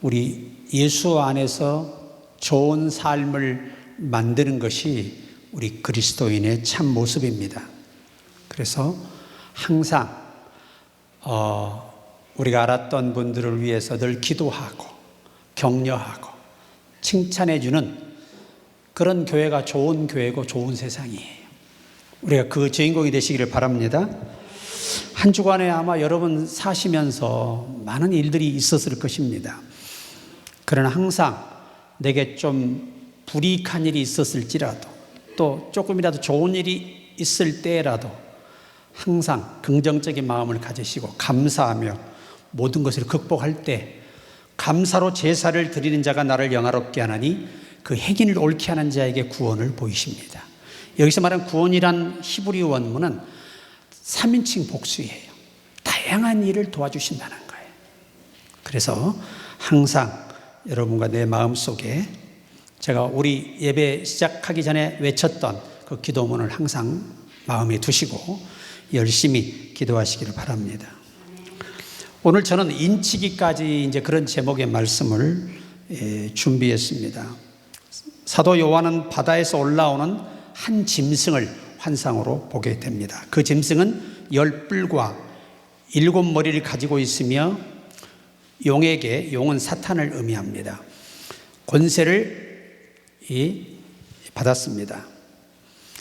우리 예수 안에서 좋은 삶을 만드는 것이 우리 그리스도인의 참 모습입니다. 그래서 항상 우리가 알았던 분들을 위해서 늘 기도하고 격려하고 칭찬해주는 그런 교회가 좋은 교회고 좋은 세상이에요. 우리가 그 주인공이 되시기를 바랍니다. 한 주간에 아마 여러분 사시면서 많은 일들이 있었을 것입니다. 그러나 항상 내게 좀 불이익한 일이 있었을지라도 또 조금이라도 좋은 일이 있을 때라도 항상 긍정적인 마음을 가지시고 감사하며 모든 것을 극복할 때 감사로 제사를 드리는 자가 나를 영화롭게 하나니 그 행위를 옳게 하는 자에게 구원을 보이십니다. 여기서 말하는 구원이란 히브리 원문은 3인칭 복수예요. 다양한 일을 도와주신다는 거예요. 그래서 항상 여러분과 내 마음속에 제가 우리 예배 시작하기 전에 외쳤던 그 기도문을 항상 마음에 두시고 열심히 기도하시기를 바랍니다. 오늘 저는 인치기까지 이제 그런 제목의 말씀을 준비했습니다. 사도 요한은 바다에서 올라오는 한 짐승을 환상으로 보게 됩니다. 그 짐승은 10뿔과 7머리를 가지고 있으며 용은 사탄을 의미합니다. 권세를 받았습니다.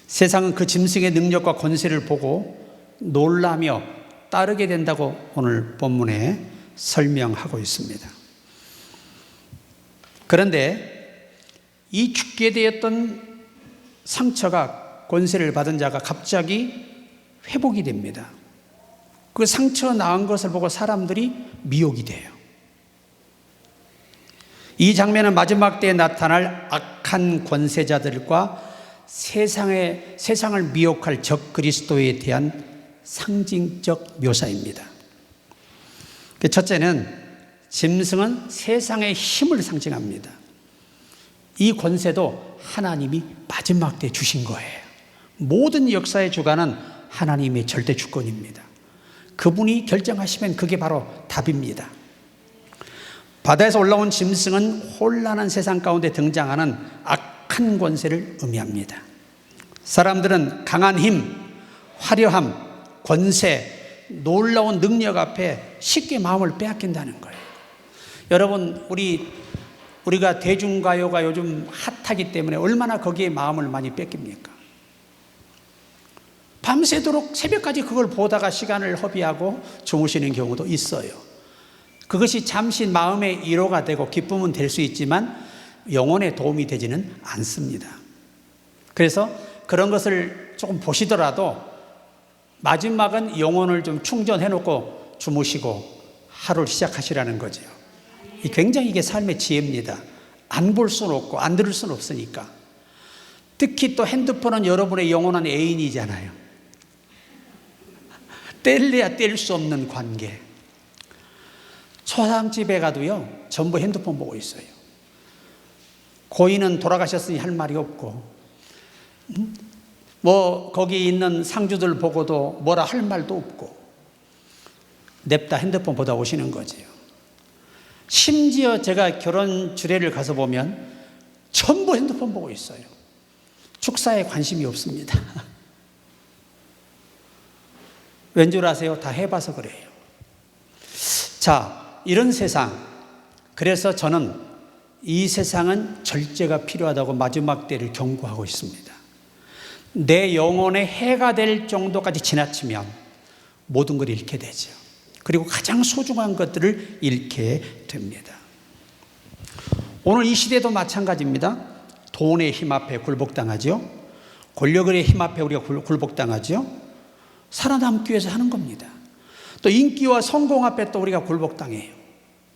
세상은 그 짐승의 능력과 권세를 보고 놀라며 따르게 된다고 오늘 본문에 설명하고 있습니다. 그런데 이 죽게 되었던 상처가 권세를 받은 자가 갑자기 회복이 됩니다. 그 상처 나은 것을 보고 사람들이 미혹이 돼요. 이 장면은 마지막 때에 나타날 악한 권세자들과 세상을 미혹할 적 그리스도에 대한 상징적 묘사입니다. 첫째는 짐승은 세상의 힘을 상징합니다. 이 권세도 하나님이 마지막 때 주신 거예요. 모든 역사의 주관은 하나님의 절대 주권입니다. 그분이 결정하시면 그게 바로 답입니다. 바다에서 올라온 짐승은 혼란한 세상 가운데 등장하는 악한 권세를 의미합니다. 사람들은 강한 힘, 화려함, 권세, 놀라운 능력 앞에 쉽게 마음을 빼앗긴다는 거예요. 여러분, 우리가 대중가요가 요즘 핫하기 때문에 얼마나 거기에 마음을 많이 뺏깁니까? 밤새도록 새벽까지 그걸 보다가 시간을 허비하고 주무시는 경우도 있어요. 그것이 잠시 마음의 위로가 되고 기쁨은 될 수 있지만 영혼에 도움이 되지는 않습니다. 그래서 그런 것을 조금 보시더라도 마지막은 영혼을 좀 충전해 놓고 주무시고 하루를 시작하시라는 거죠. 굉장히 이게 삶의 지혜입니다. 안 볼 수는 없고 안 들을 수는 없으니까. 특히 또 핸드폰은 여러분의 영원한 애인이잖아요. 뗄래야 뗄 수 없는 관계. 초상집에 가도요, 전부 핸드폰 보고 있어요. 고인은 돌아가셨으니 할 말이 없고, 거기 있는 상주들 보고도 뭐라 할 말도 없고, 냅다 핸드폰 보다 오시는 거지요. 심지어 제가 결혼 주례를 가서 보면 전부 핸드폰 보고 있어요. 축사에 관심이 없습니다. 왠 줄 아세요? 다 해봐서 그래요. 자, 이런 세상. 그래서 저는 이 세상은 절제가 필요하다고 마지막 때를 경고하고 있습니다. 내 영혼에 해가 될 정도까지 지나치면 모든 걸 잃게 되죠. 그리고 가장 소중한 것들을 잃게 됩니다. 오늘 이 시대도 마찬가지입니다. 돈의 힘 앞에 굴복당하죠. 권력의 힘 앞에 우리가 굴복당하죠. 살아남기 위해서 하는 겁니다. 또 인기와 성공 앞에 또 우리가 굴복당해요.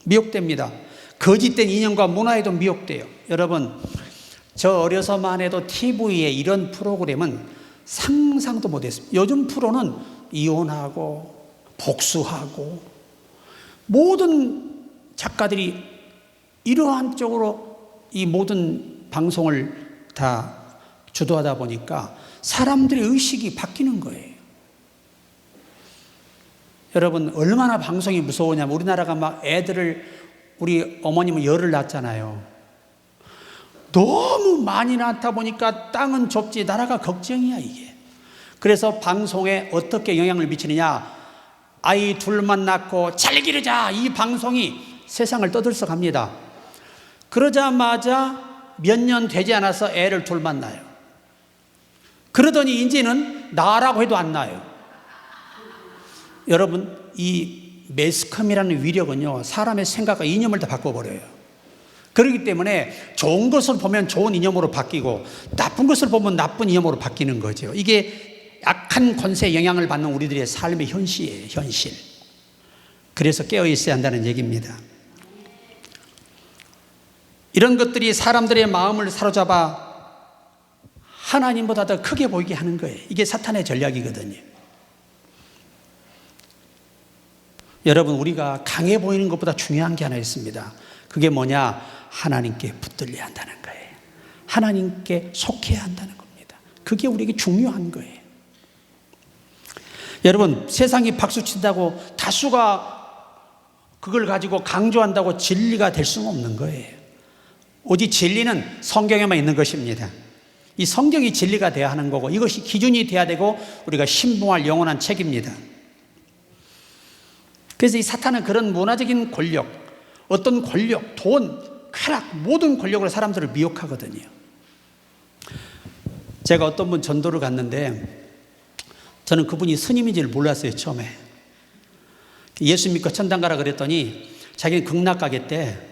미혹됩니다. 거짓된 인연과 문화에도 미혹돼요. 여러분, 저 어려서만 해도 TV에 이런 프로그램은 상상도 못했습니다. 요즘 프로는 이혼하고 복수하고 모든 작가들이 이러한 쪽으로 이 모든 방송을 다 주도하다 보니까 사람들의 의식이 바뀌는 거예요. 여러분, 얼마나 방송이 무서우냐면 우리나라가 막 애들을 우리 어머님은 열을 낳았잖아요. 너무 많이 낳다 보니까 땅은 좁지 나라가 걱정이야 이게. 그래서 방송에 어떻게 영향을 미치느냐, 아이 둘만 낳고 잘 기르자, 이 방송이 세상을 떠들썩합니다. 그러자마자 몇 년 되지 않아서 애를 둘만 낳아요. 그러더니 이제는 나라고 해도 안 낳아요. 여러분, 이 매스컴이라는 위력은요, 사람의 생각과 이념을 다 바꿔버려요. 그렇기 때문에 좋은 것을 보면 좋은 이념으로 바뀌고 나쁜 것을 보면 나쁜 이념으로 바뀌는 거죠. 이게 약한 권세에 영향을 받는 우리들의 삶의 현실이에요, 현실. 그래서 깨어 있어야 한다는 얘기입니다. 이런 것들이 사람들의 마음을 사로잡아 하나님보다 더 크게 보이게 하는 거예요. 이게 사탄의 전략이거든요. 여러분, 우리가 강해 보이는 것보다 중요한 게 하나 있습니다. 그게 뭐냐? 하나님께 붙들려야 한다는 거예요. 하나님께 속해야 한다는 겁니다. 그게 우리에게 중요한 거예요. 여러분, 세상이 박수친다고 다수가 그걸 가지고 강조한다고 진리가 될 수는 없는 거예요. 오직 진리는 성경에만 있는 것입니다. 이 성경이 진리가 되어야 하는 거고, 이것이 기준이 되어야 되고 우리가 신봉할 영원한 책입니다. 그래서 이 사탄은 그런 문화적인 권력, 어떤 권력, 돈, 쾌락, 모든 권력으로 사람들을 미혹하거든요. 제가 어떤 분 전도를 갔는데 저는 그분이 스님인지를 몰랐어요, 처음에. 예수 믿고 천당 가라 그랬더니 자기는 극락 가겠대.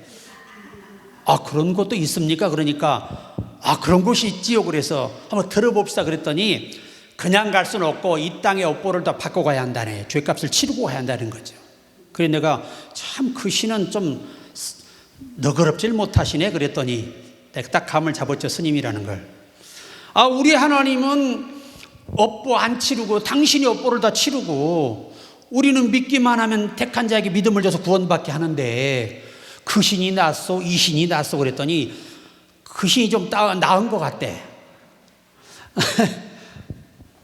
아, 그런 것도 있습니까? 그러니까 아, 그런 곳이 있지요. 그래서 한번 들어봅시다 그랬더니 그냥 갈 수는 없고 이 땅의 업보를 다 바꿔 가야 한다네. 죄값을 치르고 가야 한다는 거죠. 그래서 내가 참 그 신은 좀 너그럽질 못하시네 그랬더니 내가 딱 감을 잡았죠, 스님이라는 걸. 아, 우리 하나님은 업보 안 치르고 당신이 업보를 다 치르고 우리는 믿기만 하면 택한 자에게 믿음을 줘서 구원받게 하는데 그 신이 낫소 이 신이 낫소 그랬더니 그 신이 좀 나은 것 같대.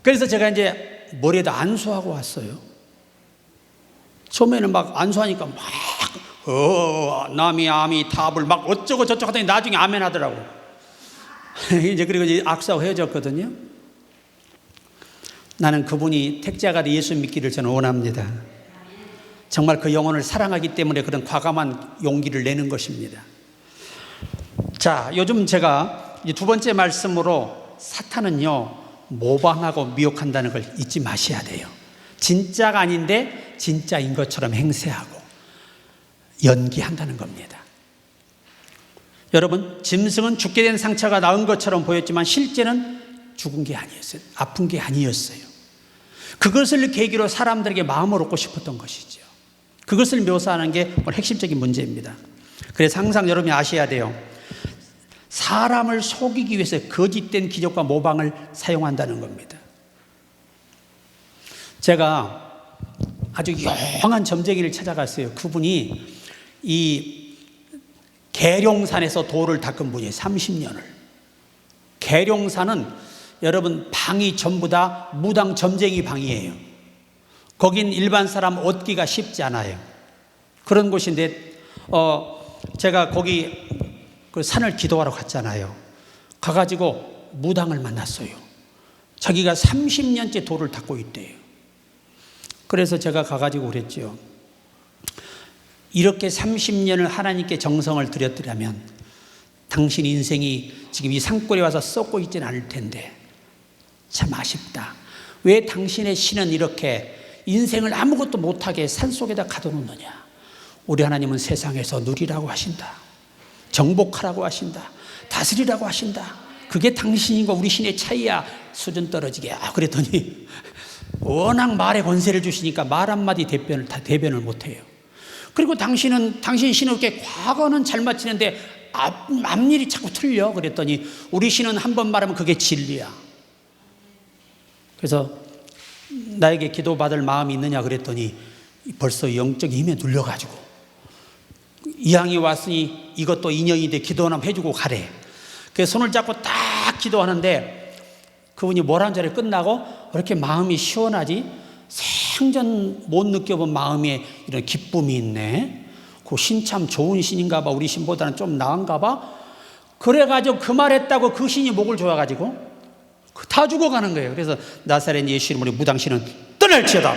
그래서 제가 이제 머리에다 안수하고 왔어요. 처음에는 막 안수하니까 막 남이 아미 답을 막 어쩌고 저쩌고 하더니 나중에 아멘 하더라고. 이제 그리고 이제 악수하고 헤어졌거든요. 나는 그분이 택자가 돼 예수 믿기를 저는 원합니다. 정말 그 영혼을 사랑하기 때문에 그런 과감한 용기를 내는 것입니다. 자, 요즘 제가 이제 두 번째 말씀으로 사탄은요, 모방하고 미혹한다는 걸 잊지 마셔야 돼요. 진짜가 아닌데 진짜인 것처럼 행세하고 연기한다는 겁니다. 여러분, 짐승은 죽게 된 상처가 나은 것처럼 보였지만 실제는 죽은 게 아니었어요. 아픈 게 아니었어요. 그것을 계기로 사람들에게 마음을 얻고 싶었던 것이죠. 그것을 묘사하는 게 오늘 핵심적인 문제입니다. 그래서 항상 여러분이 아셔야 돼요. 사람을 속이기 위해서 거짓된 기적과 모방을 사용한다는 겁니다. 제가 아주 영한 점쟁이를 찾아갔어요. 그분이 이 계룡산에서 돌을 닦은 분이에요. 30년을. 계룡산은 여러분 방이 전부 다 무당 점쟁이 방이에요. 거긴 일반 사람 얻기가 쉽지 않아요. 그런 곳인데 제가 거기 그 산을 기도하러 갔잖아요. 가가지고 무당을 만났어요. 자기가 30년째 돌을 닦고 있대요. 그래서 제가 가가지고 그랬죠. 이렇게 30년을 하나님께 정성을 들였더라면 당신 인생이 지금 이 산골에 와서 썩고 있지는 않을 텐데 참 아쉽다. 왜 당신의 신은 이렇게 인생을 아무것도 못하게 산속에다 가둬놓느냐. 우리 하나님은 세상에서 누리라고 하신다. 정복하라고 하신다. 다스리라고 하신다. 그게 당신과 우리 신의 차이야. 수준 떨어지게. 그랬더니 워낙 말에 권세를 주시니까 말 한마디 대변을 못해요. 그리고 당신 신은 이렇게 과거는 잘 맞히는데 앞일이 자꾸 틀려. 그랬더니 우리 신은 한 번 말하면 그게 진리야. 그래서 나에게 기도받을 마음이 있느냐 그랬더니 벌써 영적인 힘에 눌려가지고 이왕이 왔으니 이것도 인연인데 기도 하나 해주고 가래. 그래서 손을 잡고 딱 기도하는데 그분이 뭐라는 자리에 끝나고 왜 이렇게 마음이 시원하지? 생전 못 느껴본 마음에 이런 기쁨이 있네. 그 신 참 좋은 신인가 봐. 우리 신보다는 좀 나은가 봐. 그래가지고 그 말했다고 그 신이 목을 조아가지고 다 죽어가는 거예요. 그래서 나사렛 예수 이름으로 무당신은 떠날지어다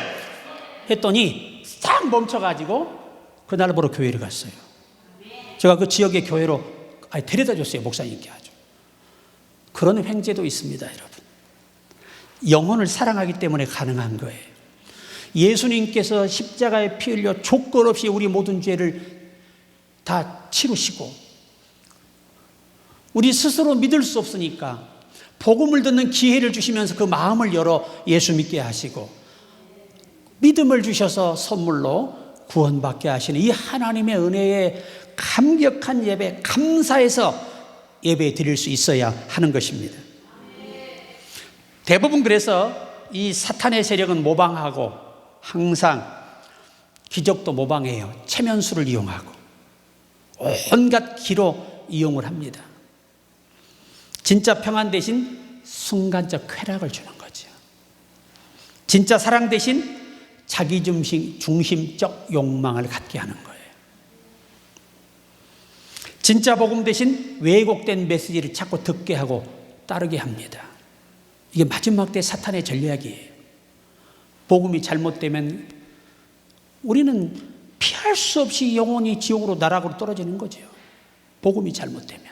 했더니 싹 멈춰가지고 그날부로 교회를 갔어요. 제가 그 지역의 교회로 데려다 줬어요. 목사님께 아주. 그런 횡재도 있습니다, 여러분. 영혼을 사랑하기 때문에 가능한 거예요. 예수님께서 십자가에 피 흘려 조건 없이 우리 모든 죄를 다 치르시고 우리 스스로 믿을 수 없으니까 복음을 듣는 기회를 주시면서 그 마음을 열어 예수 믿게 하시고 믿음을 주셔서 선물로 구원받게 하시는 이 하나님의 은혜에 감격한 예배, 감사해서 예배 드릴 수 있어야 하는 것입니다. 대부분 그래서 이 사탄의 세력은 모방하고 항상 기적도 모방해요. 체면수를 이용하고 온갖 기로 이용을 합니다. 진짜 평안 대신 순간적 쾌락을 주는 거죠. 진짜 사랑 대신 자기 중심적 욕망을 갖게 하는 거예요. 진짜 복음 대신 왜곡된 메시지를 자꾸 듣게 하고 따르게 합니다. 이게 마지막 때 사탄의 전략이에요. 복음이 잘못되면 우리는 피할 수 없이 영원히 지옥으로 나락으로 떨어지는 거죠. 복음이 잘못되면.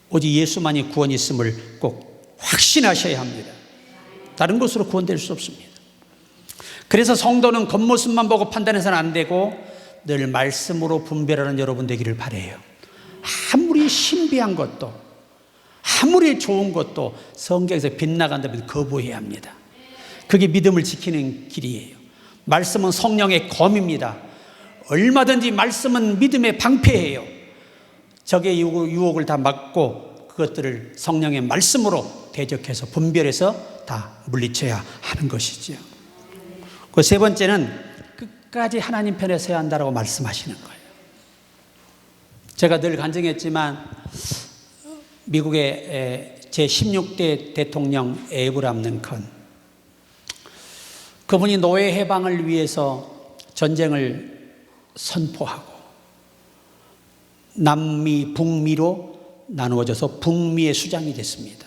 오직 예수만이 구원이 있음을 꼭 확신하셔야 합니다. 다른 것으로 구원될 수 없습니다. 그래서 성도는 겉모습만 보고 판단해서는 안 되고 늘 말씀으로 분별하는 여러분 되기를 바라요. 아무리 신비한 것도 아무리 좋은 것도 성경에서 빗나간다면 거부해야 합니다. 그게 믿음을 지키는 길이에요. 말씀은 성령의 검입니다. 얼마든지 말씀은 믿음의 방패예요. 적의 유혹을 다 막고 그것들을 성령의 말씀으로 대적해서 분별해서 다 물리쳐야 하는 것이죠. 그 세 번째는 끝까지 하나님 편에 서야 한다고 말씀하시는 거예요. 제가 늘 간증했지만 미국의 제16대 대통령 에이브람 링컨, 그분이 노예 해방을 위해서 전쟁을 선포하고 남미, 북미로 나누어져서 북미의 수장이 됐습니다.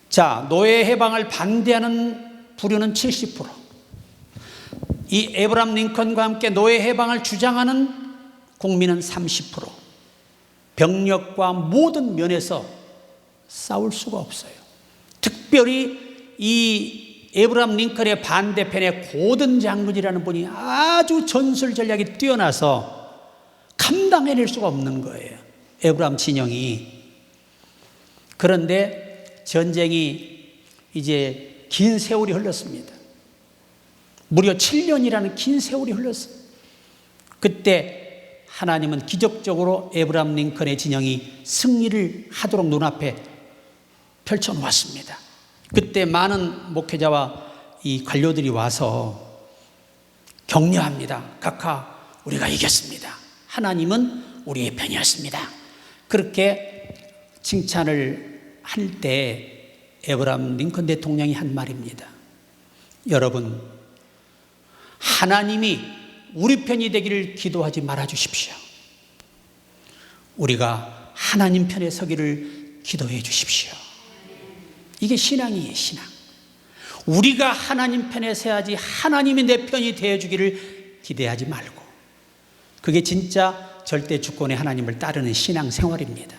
자, 노예 해방을 반대하는 부류는 70%, 이 에이브람 링컨과 함께 노예 해방을 주장하는 국민은 30%. 병력과 모든 면에서 싸울 수가 없어요. 특별히 이 에이브람 링컨의 반대편의 고든 장군이라는 분이 아주 전술 전략이 뛰어나서 감당해낼 수가 없는 거예요. 에이브람 진영이. 그런데 전쟁이 이제 긴 세월이 흘렀습니다. 무려 7년이라는 긴 세월이 흘렀어요. 그때 하나님은 기적적으로 에이브람 링컨의 진영이 승리를 하도록 눈앞에 펼쳐놓았습니다. 그때 많은 목회자와 이 관료들이 와서 격려합니다. 각하, 우리가 이겼습니다. 하나님은 우리의 편이었습니다. 그렇게 칭찬을 할 때 에이브람 링컨 대통령이 한 말입니다. 여러분, 하나님이 우리 편이 되기를 기도하지 말아 주십시오. 우리가 하나님 편에 서기를 기도해 주십시오. 이게 신앙이에요, 신앙. 우리가 하나님 편에 서야지 하나님이 내 편이 되어 주기를 기대하지 말고, 그게 진짜 절대 주권의 하나님을 따르는 신앙 생활입니다.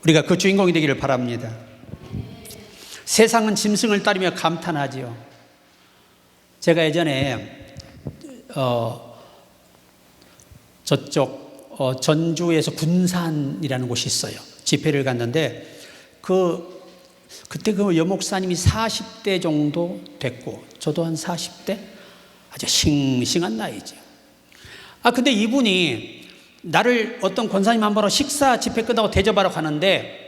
우리가 그 주인공이 되기를 바랍니다. 세상은 짐승을 따르며 감탄하지요. 제가 예전에 저쪽 전주에서 군산이라는 곳이 있어요. 집회를 갔는데 그때 그 여목사님이 40대 정도 됐고 저도 한 40대, 아주 싱싱한 나이죠. 근데 이분이 나를 어떤 권사님 한 번으로 식사 집회 끝나고 대접하러 가는데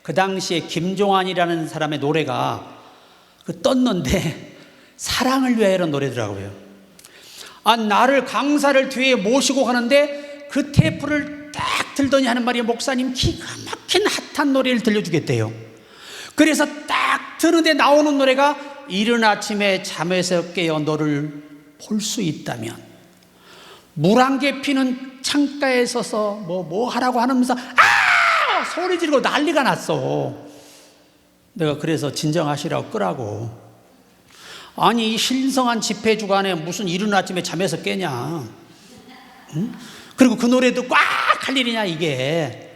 그 당시에 김종환이라는 사람의 노래가 떴는데 사랑을 위하여라는 노래더라고요. 나를 강사를 뒤에 모시고 가는데 그 테이프를 딱 들더니 하는 말이, 목사님 기가 막힌 핫한 노래를 들려주겠대요. 그래서 딱 들은데 나오는 노래가 이른 아침에 잠에서 깨어 너를 볼 수 있다면, 물 한 개 피는 창가에 서서 뭐 하라고 하면서 소리 지르고 난리가 났어. 내가 그래서 진정하시라고 끄라고. 아니, 이 신성한 집회 주간에 무슨 이른 아침에 잠에서 깨냐? 응? 그리고 그 노래도 꽉 할 일이냐 이게.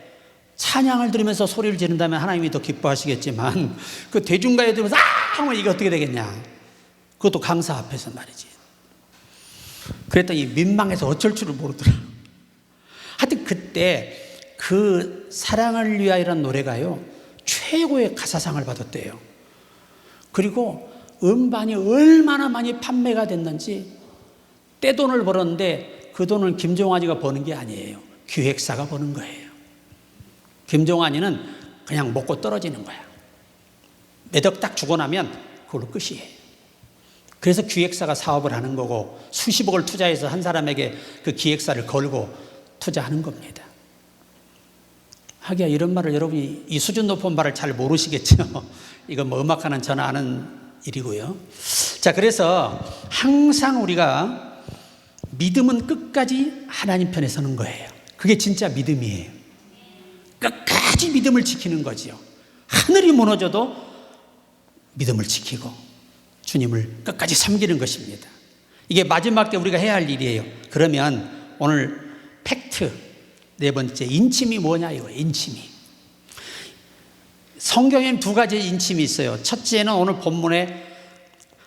찬양을 들으면서 소리를 지른다면 하나님이 더 기뻐하시겠지만 그 대중가에 들으면서 하면 이게 어떻게 되겠냐. 그것도 강사 앞에서 말이지. 그랬더니 민망해서 어쩔 줄을 모르더라. 하여튼 그때 그 사랑을 위하여라는 노래가요 최고의 가사상을 받았대요. 그리고 음반이 얼마나 많이 판매가 됐는지 떼돈을 벌었는데 그 돈을 김종환이가 버는 게 아니에요. 기획사가 버는 거예요. 김종환이는 그냥 먹고 떨어지는 거야. 몇 억 딱 주고 나면 그걸로 끝이에요. 그래서 기획사가 사업을 하는 거고 수십억을 투자해서 한 사람에게 그 기획사를 걸고 투자하는 겁니다. 하기야 이런 말을 여러분이 이 수준 높은 말을 잘 모르시겠죠. 이건 뭐 음악하는 저나 아는 일이고요. 자, 그래서 항상 우리가 믿음은 끝까지 하나님 편에 서는 거예요. 그게 진짜 믿음이에요. 끝까지 믿음을 지키는 거지요. 하늘이 무너져도 믿음을 지키고 주님을 끝까지 섬기는 것입니다. 이게 마지막 때 우리가 해야 할 일이에요. 그러면 오늘 팩트 네 번째, 인침이 뭐냐 이거예요. 인침이. 성경에는 두 가지 인침이 있어요. 첫째는 오늘 본문에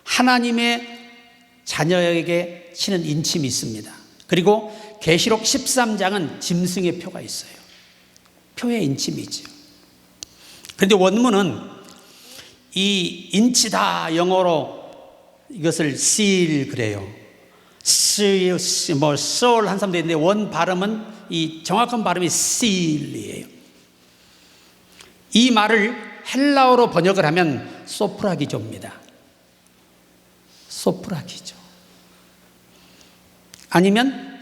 하나님의 자녀에게 치는 인침이 있습니다. 그리고 계시록 13장은 짐승의 표가 있어요. 표의 인침이 있죠. 그런데 원문은 이 인치다 영어로 이것을 seal 그래요. seal, soul 한 사람도 있는데 원 발음은 이 정확한 발음이 seal이에요. 이 말을 헬라어로 번역을 하면 소프라기조입니다. 소프라기조. 아니면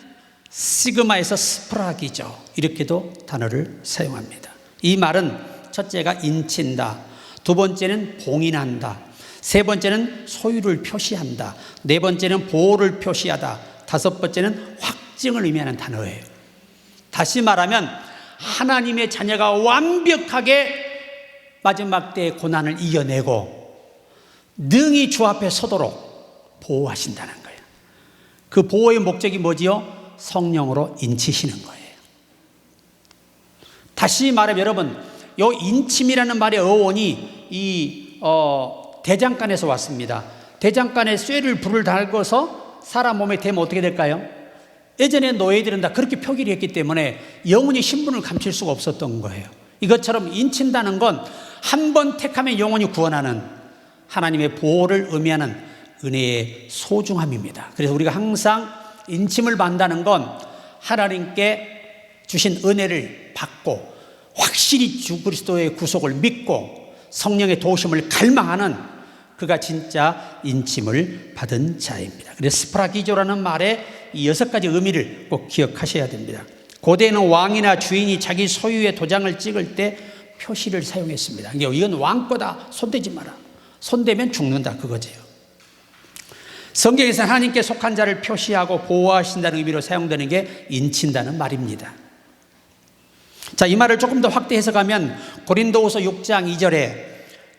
시그마에서 스프라기조 이렇게도 단어를 사용합니다. 이 말은 첫째가 인친다, 두 번째는 봉인한다, 세 번째는 소유를 표시한다, 네 번째는 보호를 표시하다, 다섯 번째는 확증을 의미하는 단어예요. 다시 말하면 하나님의 자녀가 완벽하게 마지막 때의 고난을 이겨내고 능히 주 앞에 서도록 보호하신다는 거예요. 그 보호의 목적이 뭐지요? 성령으로 인치시는 거예요. 다시 말하면 여러분, 이 인침이라는 말의 어원이 대장간에서 왔습니다. 대장간에 쇠를 불을 달궈서 사람 몸에 대면 어떻게 될까요? 예전에 노예들은 다 그렇게 표기를 했기 때문에 영원히 신분을 감출 수가 없었던 거예요. 이것처럼 인친다는 건 한 번 택하면 영원히 구원하는 하나님의 보호를 의미하는 은혜의 소중함입니다. 그래서 우리가 항상 인침을 받는다는 건 하나님께 주신 은혜를 받고 확실히 주 그리스도의 구속을 믿고 성령의 도우심을 갈망하는 그가 진짜 인침을 받은 자입니다. 그래서 스프라기조라는 말의 이 6가지 의미를 꼭 기억하셔야 됩니다. 고대에는 왕이나 주인이 자기 소유의 도장을 찍을 때 표시를 사용했습니다. 이건 왕 거다, 손대지 마라. 손대면 죽는다, 그거지요. 성경에서 하나님께 속한 자를 표시하고 보호하신다는 의미로 사용되는 게 인친다는 말입니다. 자, 이 말을 조금 더 확대 해석하면 고린도후서 6장 2절에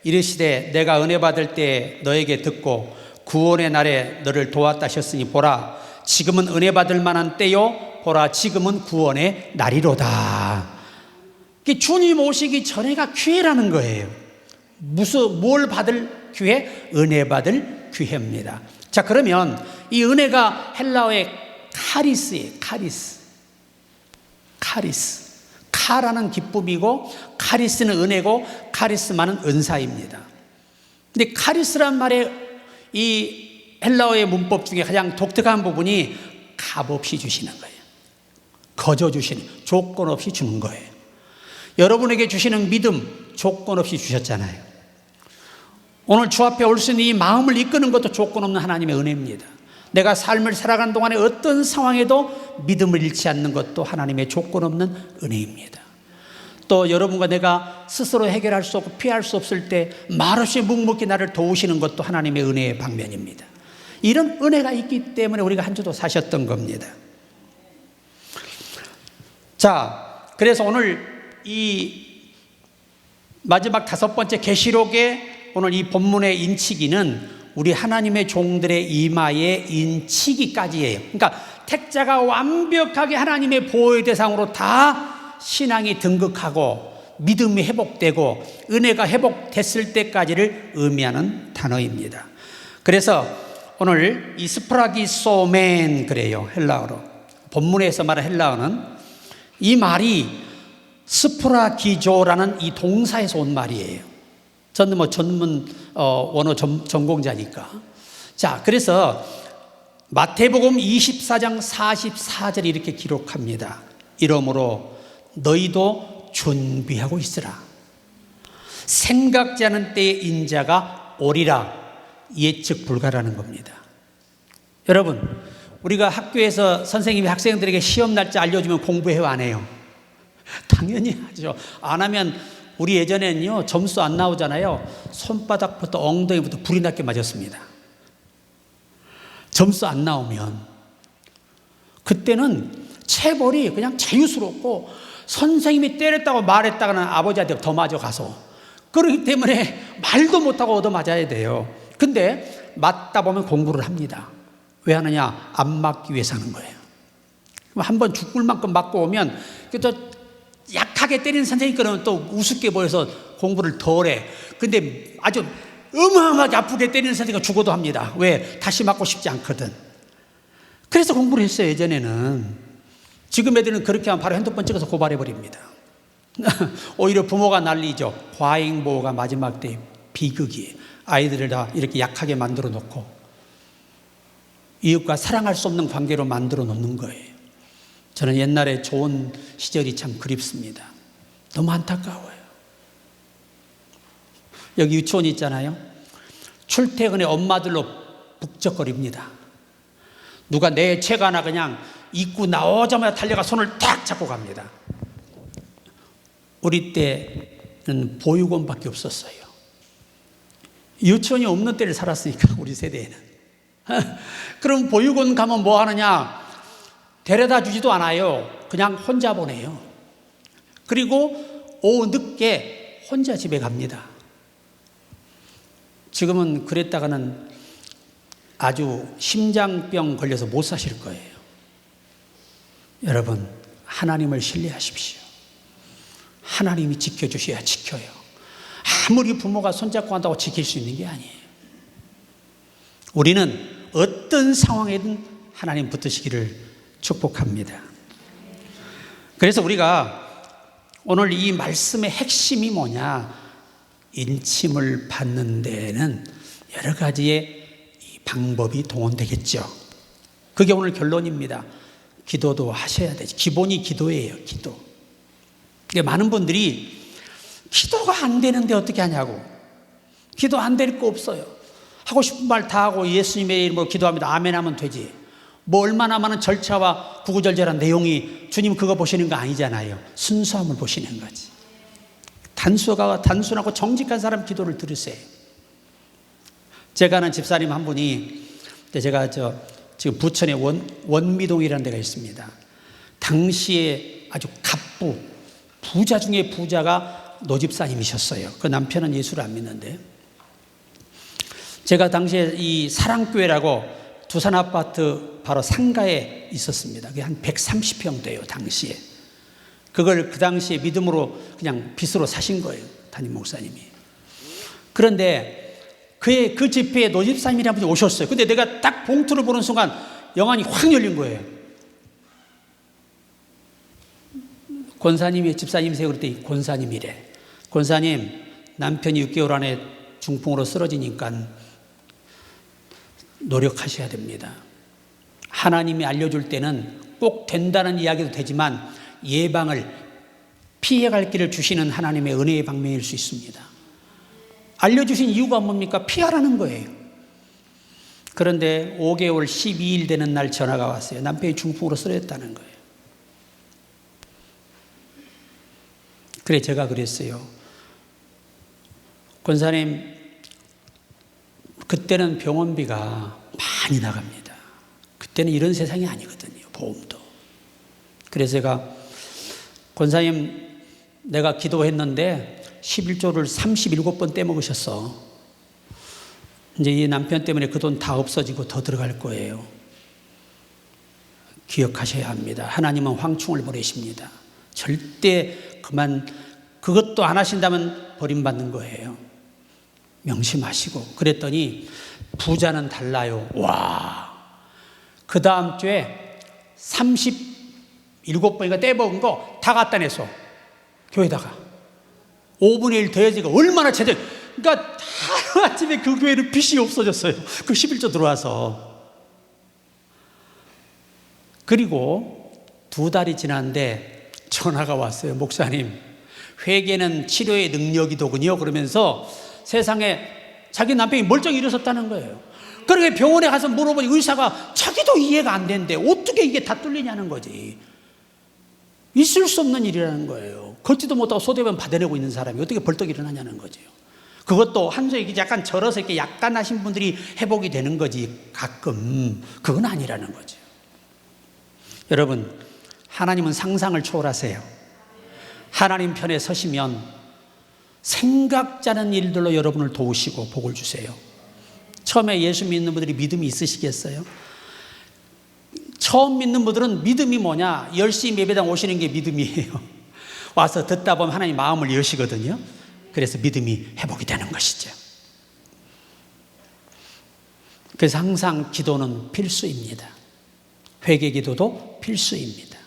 이르시되 내가 은혜 받을 때 너에게 듣고 구원의 날에 너를 도왔다 하셨으니 보라 지금은 은혜 받을 만한 때요 보라 지금은 구원의 날이로다. 주님 오시기 전에가 기회라는 거예요. 뭘 받을 기회? 은혜 받을 기회입니다. 자, 그러면 이 은혜가 헬라어의 카리스예요. 카리스. 카라는 기쁨이고 카리스는 은혜고 카리스마는 은사입니다. 근데 카리스란 말의 이 헬라어의 문법 중에 가장 독특한 부분이 값없이 주시는 거예요. 거저 주시는, 조건 없이 주는 거예요. 여러분에게 주시는 믿음 조건 없이 주셨잖아요. 오늘 주 앞에 올 수 있는 이 마음을 이끄는 것도 조건 없는 하나님의 은혜입니다. 내가 삶을 살아가는 동안에 어떤 상황에도 믿음을 잃지 않는 것도 하나님의 조건 없는 은혜입니다. 또 여러분과 내가 스스로 해결할 수 없고 피할 수 없을 때 말없이 묵묵히 나를 도우시는 것도 하나님의 은혜의 방면입니다. 이런 은혜가 있기 때문에 우리가 한 주도 사셨던 겁니다. 자, 그래서 오늘 이 마지막 5번째 계시록의 오늘 이 본문의 인치기는 우리 하나님의 종들의 이마의 인치기까지예요. 그러니까 택자가 완벽하게 하나님의 보호의 대상으로 다 신앙이 등극하고 믿음이 회복되고 은혜가 회복됐을 때까지를 의미하는 단어입니다. 그래서 오늘 이 스프라기소멘 그래요, 헬라어로. 본문에서 말한 헬라어는 이 말이 스프라기조라는 이 동사에서 온 말이에요. 저는 뭐 전문 원어 전공자니까. 자, 그래서 마태복음 24장 44절이 이렇게 기록합니다. 이러므로 너희도 준비하고 있으라. 생각지 않은 때에 인자가 오리라. 예측 불가라는 겁니다. 여러분, 우리가 학교에서 선생님이 학생들에게 시험 날짜 알려주면 공부해요, 안 해요? 당연히 하죠. 안 하면 우리 예전에는요, 점수 안 나오잖아요. 손바닥부터 엉덩이부터 불이 났게 맞았습니다. 점수 안 나오면. 그때는 체벌이 그냥 자유스럽고 선생님이 때렸다고 말했다가는 아버지한테 더 맞아가서, 그렇기 때문에 말도 못하고 얻어맞아야 돼요. 근데 맞다 보면 공부를 합니다. 왜 하느냐? 안 맞기 위해서 하는 거예요. 한번 죽을 만큼 맞고 오면 또 약하게 때리는 선생님 거는 또 우습게 보여서 공부를 덜 해. 근데 아주 어마어마하게 아프게 때리는 선생님은 죽어도 합니다. 왜? 다시 맞고 싶지 않거든. 그래서 공부를 했어요, 예전에는. 지금 애들은 그렇게 하면 바로 핸드폰 찍어서 고발해버립니다. 오히려 부모가 난리죠. 과잉보호가 마지막 때 비극이에요. 아이들을 다 이렇게 약하게 만들어 놓고 이웃과 사랑할 수 없는 관계로 만들어 놓는 거예요. 저는 옛날에 좋은 시절이 참 그립습니다. 너무 안타까워요. 여기 유치원 있잖아요. 출퇴근에 엄마들로 북적거립니다. 누가 내 책 하나 그냥 입고 나오자마자 달려가 손을 탁 잡고 갑니다. 우리 때는 보육원밖에 없었어요. 유치원이 없는 때를 살았으니까, 우리 세대에는. 그럼 보육원 가면 뭐 하느냐? 데려다 주지도 않아요. 그냥 혼자 보내요. 그리고 오후 늦게 혼자 집에 갑니다. 지금은 그랬다가는 아주 심장병 걸려서 못 사실 거예요. 여러분, 하나님을 신뢰하십시오. 하나님이 지켜주셔야 지켜요. 아무리 부모가 손잡고 한다고 지킬 수 있는 게 아니에요. 우리는 어떤 상황에든 하나님 붙드시기를 축복합니다. 그래서 우리가 오늘 이 말씀의 핵심이 뭐냐? 인침을 받는 데에는 여러 가지의 방법이 동원되겠죠. 그게 오늘 결론입니다. 기도도 하셔야 되지. 기본이 기도예요, 기도. 많은 분들이 기도가 안 되는데 어떻게 하냐고. 기도 안 될 거 없어요. 하고 싶은 말 다 하고 예수님의 이름으로 기도합니다. 아멘 하면 되지. 뭐 얼마나 많은 절차와 구구절절한 내용이, 주님 그거 보시는 거 아니잖아요. 순수함을 보시는 거지. 단순하고 정직한 사람 기도를 들으세요. 제가 아는 집사님 한 분이, 제가 지금 부천에 원미동이라는 데가 있습니다. 당시에 아주 갑부, 부자 중에 부자가 노집사님이셨어요. 그 남편은 예수를 안 믿는데, 제가 당시에 이 사랑교회라고 두산 아파트 바로 상가에 있었습니다. 그게 한 130평 돼요, 당시에. 그걸 그 당시에 믿음으로 그냥 빚으로 사신 거예요, 담임 목사님이. 그런데 그 집회에 노집사님이라는 분이 오셨어요. 근데 내가 딱 봉투를 보는 순간 영안이 확 열린 거예요. 권사님이, 집사님이세요? 그랬더니 권사님이래. 권사님, 남편이 6개월 안에 중풍으로 쓰러지니까 노력하셔야 됩니다. 하나님이 알려줄 때는 꼭 된다는 이야기도 되지만 예방을, 피해갈 길을 주시는 하나님의 은혜의 방면일 수 있습니다. 알려주신 이유가 뭡니까? 피하라는 거예요. 그런데 5개월 12일 되는 날 전화가 왔어요. 남편이 중풍으로 쓰러졌다는 거예요. 그래, 제가 그랬어요. 권사님, 그때는 병원비가 많이 나갑니다. 그때는 이런 세상이 아니거든요, 보험도. 그래서 제가 권사님, 내가 기도했는데 11조를 37번 떼먹으셨어. 이제 이 남편 때문에 그 돈 다 없어지고 더 들어갈 거예요. 기억하셔야 합니다. 하나님은 황충을 보내십니다. 절대 그것도 안 하신다면 버림받는 거예요. 명심하시고. 그랬더니 부자는 달라요. 와, 그 다음 주에 37번인가 떼먹은 거 다 갖다 냈어. 교회다가 5분의 1 더해지고 얼마나 제대로. 그러니까 하루아침에 그 교회는 빚이 없어졌어요. 그 11조 들어와서. 그리고 2달이 지났는데 전화가 왔어요. 목사님, 회개는 치료의 능력이더군요. 그러면서 세상에 자기 남편이 멀쩡히 일어섰다는 거예요. 그러게 병원에 가서 물어보니 의사가 자기도 이해가 안 되는데 어떻게 이게 다 뚫리냐는 거지. 있을 수 없는 일이라는 거예요. 걷지도 못하고 소대변 받아내고 있는 사람이 어떻게 벌떡 일어나냐는 거죠. 그것도 한쪽이 약간 절어서 이렇게 약간 하신 분들이 회복이 되는 거지, 가끔. 그건 아니라는 거죠. 여러분, 하나님은 상상을 초월하세요. 하나님 편에 서시면 생각지 않은 일들로 여러분을 도우시고 복을 주세요. 처음에 예수 믿는 분들이 믿음이 있으시겠어요? 처음 믿는 분들은 믿음이 뭐냐? 열심히 예배당 오시는 게 믿음이에요. 와서 듣다 보면 하나님 마음을 여시거든요. 그래서 믿음이 회복이 되는 것이죠. 그래서 항상 기도는 필수입니다. 회개 기도도 필수입니다.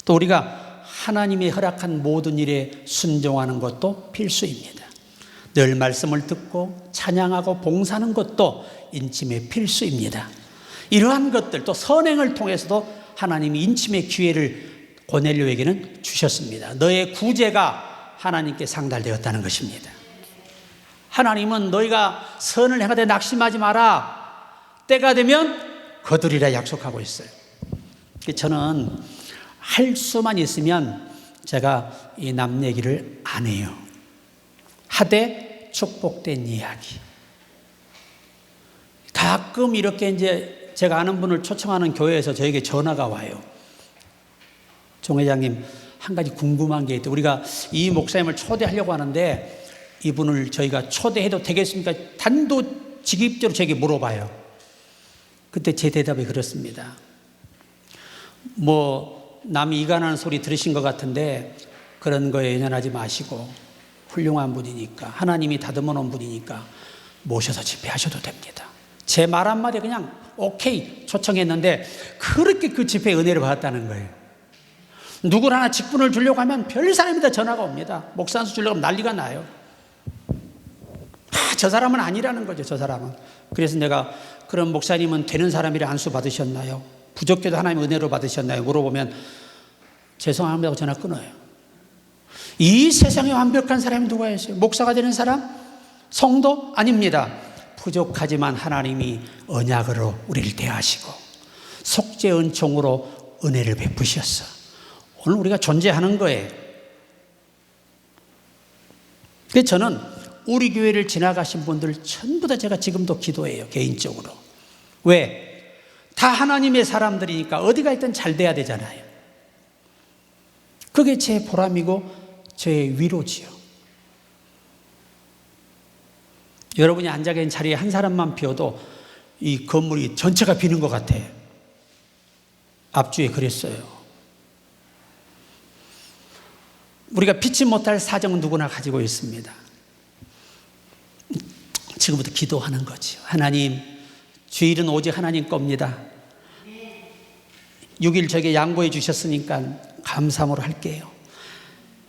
또 우리가 하나님이 허락한 모든 일에 순종하는 것도 필수입니다. 늘 말씀을 듣고 찬양하고 봉사하는 것도 인침의 필수입니다. 이러한 것들, 또 선행을 통해서도 하나님이 인침의 기회를 고넬료에게는 주셨습니다. 너의 구제가 하나님께 상달되었다는 것입니다. 하나님은 너희가 선을 행하되 낙심하지 마라, 때가 되면 거두리라 약속하고 있어요. 저는 할 수만 있으면 제가 이 남 얘기를 안 해요. 하되 축복된 이야기. 가끔 이렇게 이제 제가 아는 분을 초청하는 교회에서 저에게 전화가 와요. 종 회장님, 한 가지 궁금한 게 있다. 우리가 이 목사님을 초대하려고 하는데 이분을 저희가 초대해도 되겠습니까? 단도직입적으로 저에게 물어봐요. 그때 제 대답이 그렇습니다. 남이 이간하는 소리 들으신 것 같은데 그런 거에 연연하지 마시고 훌륭한 분이니까, 하나님이 다듬어 놓은 분이니까 모셔서 집회하셔도 됩니다. 제 말 한마디에 그냥 오케이 초청했는데 그렇게 그 집회에 은혜를 받았다는 거예요. 누구를 하나 직분을 주려고 하면 별 사람이다 전화가 옵니다. 목사 안수 주려고 하면 난리가 나요. 저 사람은 아니라는 거죠. 저 사람은. 그래서 내가, 그럼 목사님은 되는 사람이라 안수 받으셨나요? 부족해도 하나님 은혜로 받으셨나요? 물어보면 죄송합니다 하고 전화 끊어요. 이 세상에 완벽한 사람이 누가 있어요? 목사가 되는 사람? 성도? 아닙니다. 부족하지만 하나님이 언약으로 우리를 대하시고 속죄 은총으로 은혜를 베푸셨어. 오늘 우리가 존재하는 거예요. 그래서 저는 우리 교회를 지나가신 분들 전부 다 제가 지금도 기도해요. 개인적으로. 왜? 다 하나님의 사람들이니까 어디가 있든 잘 돼야 되잖아요. 그게 제 보람이고 제 위로지요. 여러분이 앉아 계신 자리에 한 사람만 비어도 이 건물이 전체가 비는 것 같아요. 앞주에 그랬어요. 우리가 피치 못할 사정은 누구나 가지고 있습니다. 지금부터 기도하는 거죠. 하나님, 주일은 오직 하나님 겁니다. 6일 저에게 양보해 주셨으니까 감사함으로 할게요.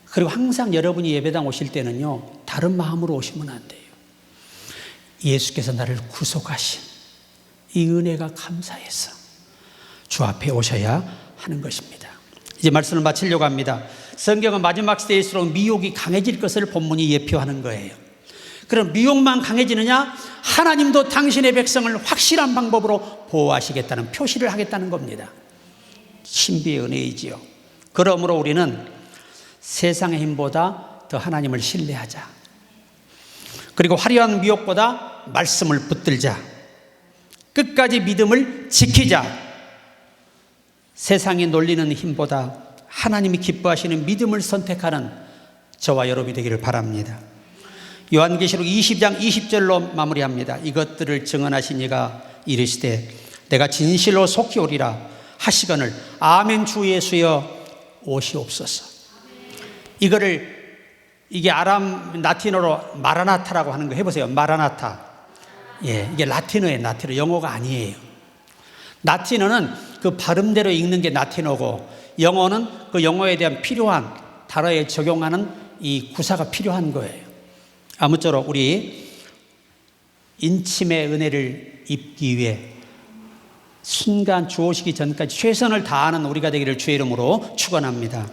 그리고 항상 여러분이 예배당 오실 때는요, 다른 마음으로 오시면 안 돼요. 예수께서 나를 구속하신 이 은혜가 감사해서 주 앞에 오셔야 하는 것입니다. 이제 말씀을 마치려고 합니다. 성경은 마지막 시대일수록 미혹이 강해질 것을 본문이 예표하는 거예요. 그럼 미혹만 강해지느냐? 하나님도 당신의 백성을 확실한 방법으로 보호하시겠다는 표시를 하겠다는 겁니다. 신비의 은혜이지요. 그러므로 우리는 세상의 힘보다 더 하나님을 신뢰하자. 그리고 화려한 미혹보다 말씀을 붙들자. 끝까지 믿음을 지키자. 세상이 놀리는 힘보다 하나님이 기뻐하시는 믿음을 선택하는 저와 여러분이 되기를 바랍니다. 요한계시록 20장 20절로 마무리합니다. 이것들을 증언하신 이가 이르시되 내가 진실로 속히 오리라 하시거늘 아멘 주 예수여 오시옵소서. 이게 아람 라틴어로 마라나타라고 하는 거 해보세요. 마라나타. 예, 이게 라틴어예요. 라틴어. 영어가 아니에요. 라틴어는 그 발음대로 읽는 게 라틴어고, 영어는 그 영어에 대한 필요한 단어에 적용하는 이 구사가 필요한 거예요. 아무쪼록 우리 인침의 은혜를 입기 위해 순간 주 오시기 전까지 최선을 다하는 우리가 되기를 주의 이름으로 축원합니다.